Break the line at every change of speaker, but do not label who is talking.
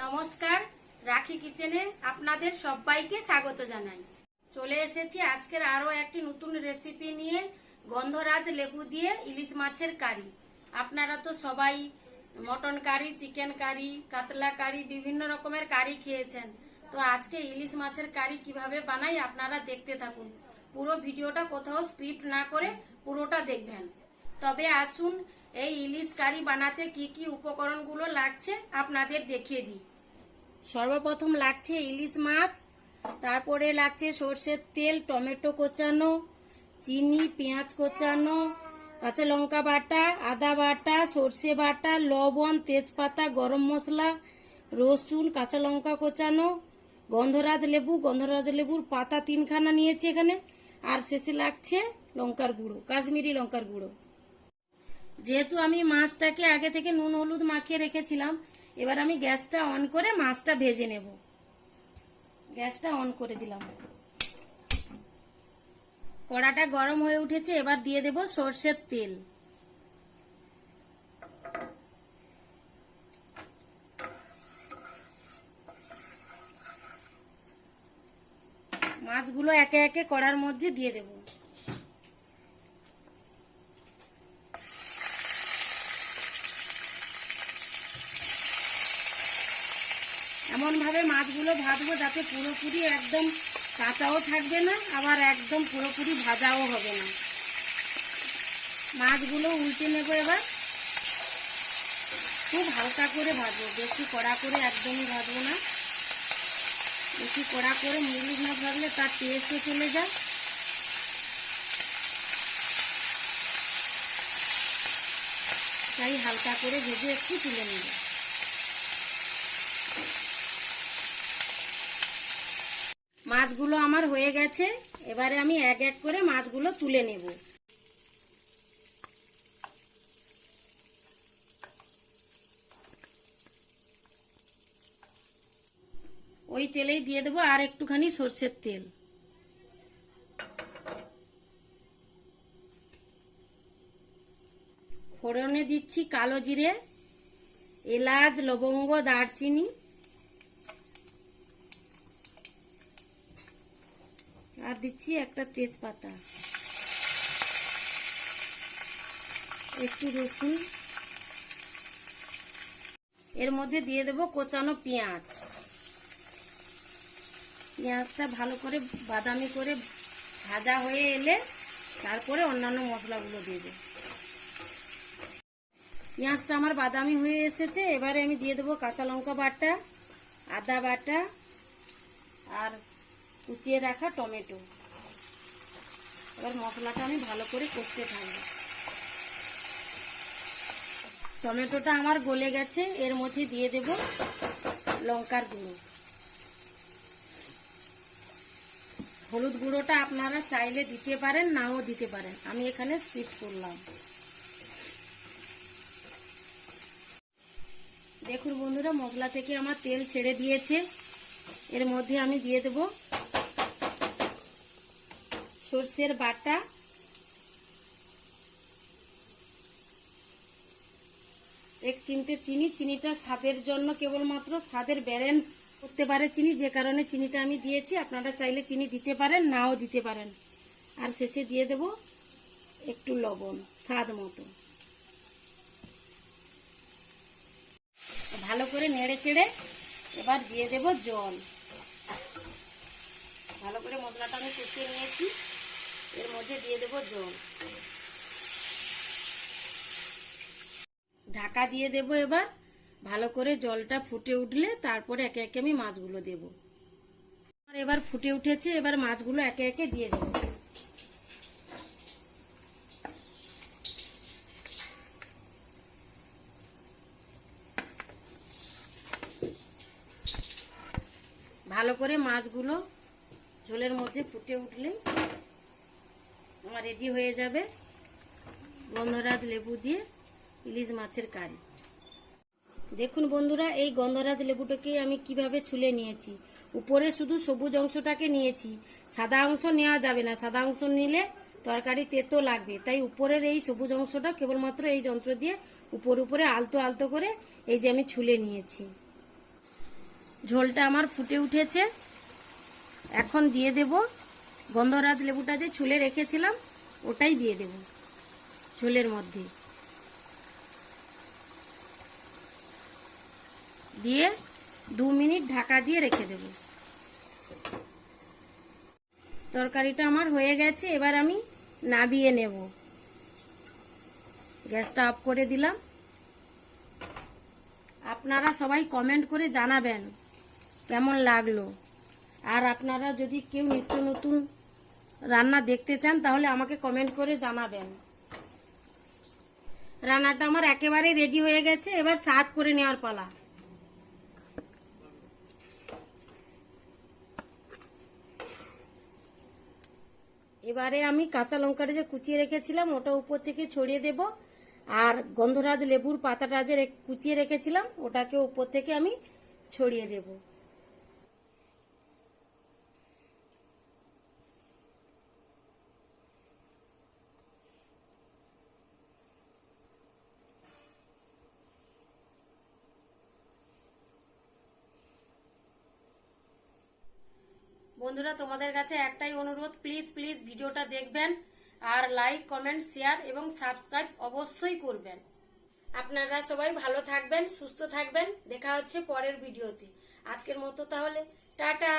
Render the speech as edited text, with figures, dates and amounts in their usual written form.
নমস্কার, রাখি কিচেনে আপনাদের সবাইকে স্বাগত জানাই। চলে এসেছি আজকের আরও একটি নতুন রেসিপি নিয়ে, গন্ধরাজ লেবু দিয়ে ইলিশ মাছের কারি। আপনারা তো সবাই মটন কারি, চিকেন কারি, কাতলা কারি, বিভিন্ন রকমের কারি খেয়েছেন। তো আজকে ইলিশ মাছের কারি কিভাবে বানাই আপনারা দেখতে থাকুন। পুরো ভিডিওটা কোথাও স্ক্রিপ্ট না করে পুরোটা দেখবেন। তবে আসুন এই ইলিশ কারি বানাতে কি কি উপকরণগুলো লাগছে আপনাদের দেখিয়ে দিই। সর্বপ্রথম লাগছে ইলিশ মাছ, তারপরে লাগছে সরষের তেল, টমেটো কোচানো, চিনি, পেঁয়াজ কোচানো, কাঁচা লঙ্কা বাটা, আদা বাটা, সর্ষে বাটা, লবণ, তেজপাতা, গরম মশলা, রসুন, কাঁচা লঙ্কা কোচানো, গন্ধরাজ লেবুর পাতা 3খানা নিয়েছি এখানে, আর শেষে লাগছে লঙ্কার গুঁড়ো, কাশ্মীরি লঙ্কার গুঁড়ো। যেহেতু আমি মাছটাকে আগে থেকে নুন হলুদ মাখিয়ে রেখেছিলাম, এবার আমি গ্যাসটা অন করে মাছটা ভেজে নেব। গ্যাসটা অন করে দিলাম। কড়াটা গরম হয়ে উঠেছে, এবার দিয়ে দেব সরষের তেল। মাছগুলো একে একে কড়ার মধ্যে দিয়ে দেব। এমন ভাবে মাছগুলো ভাজবো যাতে পুরোপুরি একদম কাঁচাও থাকবে না, আবার একদম পুরোপুরি ভাজাও হবে না। মাছগুলো উল্টে নেব। এবার খুব হালকা করে ভাজবো, বেশি কড়া করে একদমই ভাজবো না। বেশি কড়া করে মুরগি না ভাজলে তার টেস্টও চলে যায়। তাই হালকা করে ভেজে একটু তুলে নেব। মাছগুলো আমার হয়ে গেছে, এবারে আমি এক এক করে মাছগুলো তুলে নেব। ওই তেলেই দিয়ে দেবো আর একটুখানি সরষের তেল। ফোড়নে দিচ্ছি কালো জিরে, এলাচ, লবঙ্গ, দারচিনি, আর দিচ্ছি একটা তেজপাতা, একটু রসুন। এর মধ্যে দিয়ে দেব কোচানো পেঁয়াজ। পেঁয়াজটা ভালো করে বাদামি করে ভাজা হয়ে এলে তারপরে অন্যান্য মশলাগুলো দিয়ে দেব। পেঁয়াজটা আমার বাদামি হয়ে এসেছে, এবারে আমি দিয়ে দেবো কাঁচা লঙ্কা বাটা, আদা বাটা, আর কুচিয়ে রাখা টমেটো। এবার মশলাটা আমি ভালো করে কষতে থাকবো। টমেটোটা আমার গলে গেছে, এর মধ্যে দিয়ে দেব লঙ্কার গুঁড়ো। হলুদ গুঁড়োটা আপনারা চাইলে দিতে পারেন, নাও দিতে পারেন, আমি এখানে স্কিপ করলাম। দেখুন বন্ধুরা, মশলা থেকে আমার তেল ছেড়ে দিয়েছে। এর মধ্যে আমি দিয়ে দেব সরষের বাটা, এক চিমটে চিনি। চিনিটা স্বাদের জন্য, কেবলমাত্র স্বাদের ব্যালেন্স করতে পারে চিনি, যে কারণে চিনিটা আমি দিয়েছি। আপনারা চাইলে চিনি দিতে পারেন, নাও দিতে পারেন। আর শেষে দিয়ে দেব একটু লবণ স্বাদ মতো। ভালো করে নেড়ে চেড়ে এবার দিয়ে দেব জল। ভালো করে মশলাটা আমি কষিয়ে নিয়েছি, এর মধ্যে দিয়ে দেব জল। ঢাকা দিয়ে দেব। এবার ভালো করে জলটা ফুটে উঠলে তারপরে একে একে আমি মাছগুলো দেব। আর এবার ফুটে উঠেছে, এবার মাছগুলো একে একে দিয়ে দেব। ভালো করে মাছগুলো ঝোলের মধ্যে ফুটে উঠলে আমার রেডি হয়ে যাবে গন্ধরাজ লেবু দিয়ে ইলিশ মাছের কারি। দেখুন বন্ধুরা, এই গন্ধরাজ লেবুটাকে আমি কিভাবে ছুলে নিয়েছি। উপরে শুধু সবুজ অংশটাকে নিয়েছি, সাদা অংশ নেওয়া যাবে না। সাদা অংশ নিলে তরকারি তেতো লাগবে, তাই উপরের এই সবুজ অংশটা কেবলমাত্র এই যন্ত্র দিয়ে উপরে আলতো আলতো করে এই যে আমি ছুলে নিয়েছি। ঝোলটা আমার ফুটে উঠেছে। এখন দিয়ে দেব গন্ধরাজ লেবুটা যে ছুলে রেখেছিলাম ওটাই দিয়ে দেব ঝোলের মধ্যে। দিয়ে 2 মিনিট ঢাকা দিয়ে রেখে দেব। তরকারিটা আমার হয়ে গেছে, এবার আমি নাবিয়ে নেব। গ্যাসটা অফ করে দিলাম। আপনারা সবাই কমেন্ট করে জানাবেন কেমন লাগলো। আর আপনারা যদি কেউ নিত্য নতুন রান্না দেখতে চান তাহলে আমাকে কমেন্ট করে জানাবেন। রান্নাটা আমার একেবারে রেডি হয়ে গেছে, এবার সার্ভ করে নেওয়ার পালা। এবারে আমি কাঁচা লঙ্কাটা যে কুচিয়ে রেখেছিলাম ওটা উপর থেকে ছড়িয়ে দেব, আর গন্ধরাজ লেবুর পাতাটা যে কুচিয়ে রেখেছিলাম ওটাকে উপর থেকে আমি ছড়িয়ে দেব। বন্ধুরা, তোমাদের কাছে একটাই অনুরোধ, প্লিজ প্লিজ ভিডিওটা দেখবেন আর লাইক কমেন্ট শেয়ার এবং সাবস্ক্রাইব অবশ্যই করবেন। আপনারা সবাই ভালো থাকবেন, সুস্থ থাকবেন। দেখা হচ্ছে পরের ভিডিওতে। আজকের মতো তাহলে টাটা।